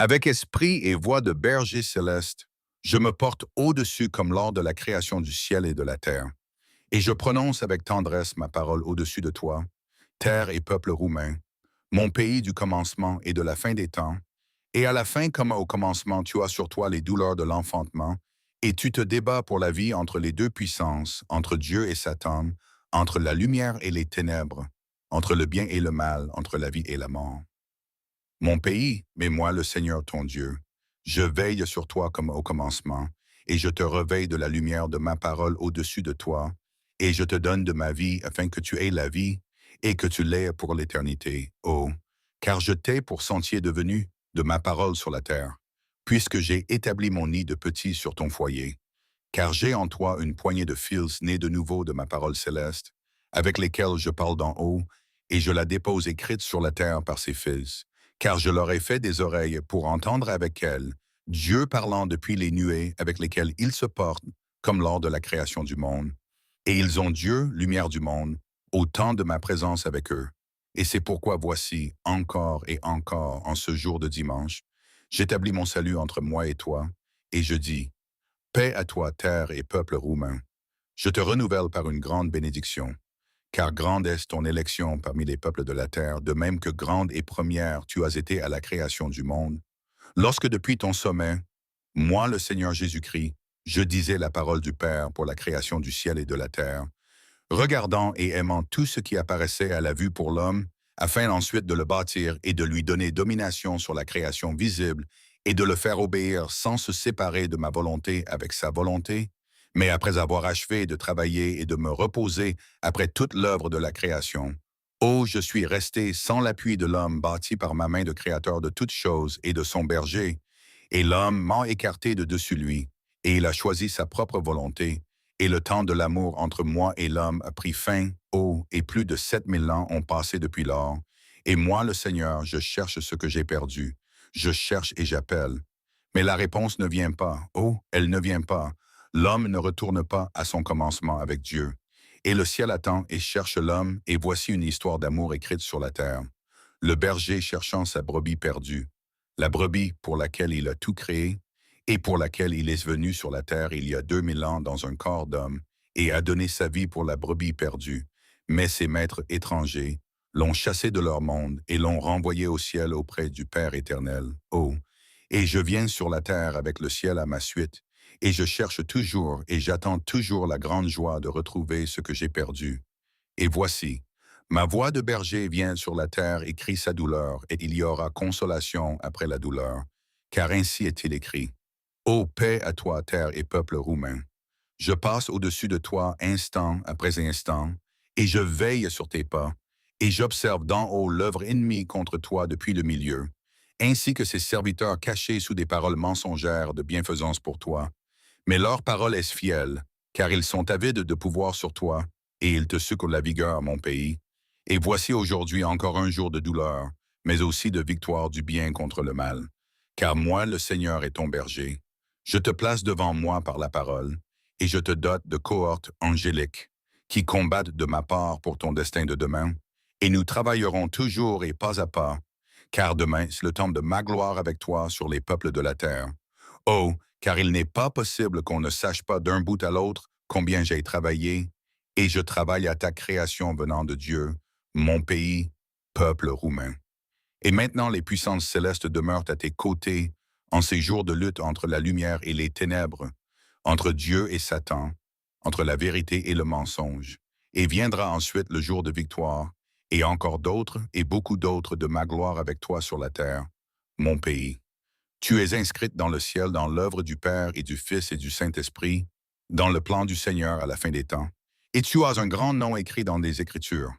Avec esprit et voix de berger céleste, je me porte au-dessus comme lors de la création du ciel et de la terre. Et je prononce avec tendresse ma parole au-dessus de toi, terre et peuple roumain, mon pays du commencement et de la fin des temps. Et à la fin comme au commencement, tu as sur toi les douleurs de l'enfantement, et tu te débats pour la vie entre les deux puissances, entre Dieu et Satan, entre la lumière et les ténèbres, entre le bien et le mal, entre la vie et la mort. Mon pays, mais moi le Seigneur ton Dieu, je veille sur toi comme au commencement, et je te réveille de la lumière de ma parole au-dessus de toi, et je te donne de ma vie afin que tu aies la vie, et que tu l'aies pour l'éternité. Oh, car je t'ai pour sentier devenu de ma parole sur la terre, puisque j'ai établi mon nid de petits sur ton foyer. Car j'ai en toi une poignée de fils nés de nouveau de ma parole céleste, avec lesquels je parle d'en haut, et je la dépose écrite sur la terre par ses fils. Car je leur ai fait des oreilles pour entendre avec elles, Dieu parlant depuis les nuées avec lesquelles ils se portent, comme lors de la création du monde. Et ils ont Dieu, lumière du monde, au temps de ma présence avec eux. Et c'est pourquoi voici, encore et encore, en ce jour de dimanche, j'établis mon salut entre moi et toi, et je dis, paix à toi, terre et peuple roumain. Je te renouvelle par une grande bénédiction, car grande est ton élection parmi les peuples de la terre, de même que grande et première tu as été à la création du monde. Lorsque depuis ton sommet, moi, le Seigneur Jésus-Christ, je disais la parole du Père pour la création du ciel et de la terre, regardant et aimant tout ce qui apparaissait à la vue pour l'homme, afin ensuite de le bâtir et de lui donner domination sur la création visible et de le faire obéir sans se séparer de ma volonté avec sa volonté, mais après avoir achevé de travailler et de me reposer après toute l'œuvre de la création. Oh, je suis resté sans l'appui de l'homme bâti par ma main de créateur de toutes choses et de son berger, et l'homme m'a écarté de dessus lui, et il a choisi sa propre volonté, et le temps de l'amour entre moi et l'homme a pris fin, oh, et plus de 7 000 ans ont passé depuis lors. Et moi, le Seigneur, je cherche ce que j'ai perdu. Je cherche et j'appelle. Mais la réponse ne vient pas. Oh, elle ne vient pas. L'homme ne retourne pas à son commencement avec Dieu. Et le ciel attend et cherche l'homme, et voici une histoire d'amour écrite sur la terre. Le berger cherchant sa brebis perdue. La brebis pour laquelle il a tout créé, et pour laquelle il est venu sur la terre il y a 2000 ans dans un corps d'homme, et a donné sa vie pour la brebis perdue. Mais ses maîtres étrangers l'ont chassé de leur monde et l'ont renvoyé au ciel auprès du Père éternel. Oh, et je viens sur la terre avec le ciel à ma suite, et je cherche toujours et j'attends toujours la grande joie de retrouver ce que j'ai perdu. Et voici, ma voix de berger vient sur la terre et crie sa douleur, et il y aura consolation après la douleur, car ainsi est-il écrit. Ô paix à toi, terre et peuple roumain. Je passe au-dessus de toi instant après instant, et je veille sur tes pas, et j'observe d'en haut l'œuvre ennemie contre toi depuis le milieu, ainsi que ses serviteurs cachés sous des paroles mensongères de bienfaisance pour toi. Mais leur parole est fielle, car ils sont avides de pouvoir sur toi, et ils te secouent la vigueur, mon pays. Et voici aujourd'hui encore un jour de douleur, mais aussi de victoire du bien contre le mal. Car moi, le Seigneur, est ton berger. Je te place devant moi par la parole, et je te dote de cohortes angéliques, qui combattent de ma part pour ton destin de demain, et nous travaillerons toujours et pas à pas, car demain, c'est le temps de ma gloire avec toi sur les peuples de la terre. Oh, car il n'est pas possible qu'on ne sache pas d'un bout à l'autre combien j'ai travaillé, et je travaille à ta création venant de Dieu, mon pays, peuple roumain. Et maintenant les puissances célestes demeurent à tes côtés en ces jours de lutte entre la lumière et les ténèbres, entre Dieu et Satan, entre la vérité et le mensonge. Et viendra ensuite le jour de victoire, et encore d'autres et beaucoup d'autres de ma gloire avec toi sur la terre, mon pays. Tu es inscrite dans le ciel dans l'œuvre du Père et du Fils et du Saint-Esprit, dans le plan du Seigneur à la fin des temps. Et tu as un grand nom écrit dans des Écritures.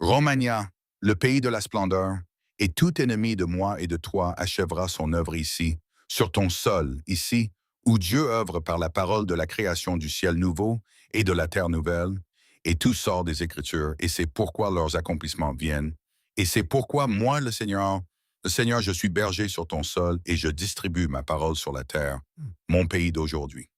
Romania, le pays de la splendeur, et tout ennemi de moi et de toi achèvera son œuvre ici, sur ton sol, ici, où Dieu œuvre par la parole de la création du ciel nouveau et de la terre nouvelle, et tout sort des Écritures, et c'est pourquoi leurs accomplissements viennent. Et c'est pourquoi moi, le Seigneur, je suis berger sur ton sol, et je distribue ma parole sur la terre, mon pays d'aujourd'hui.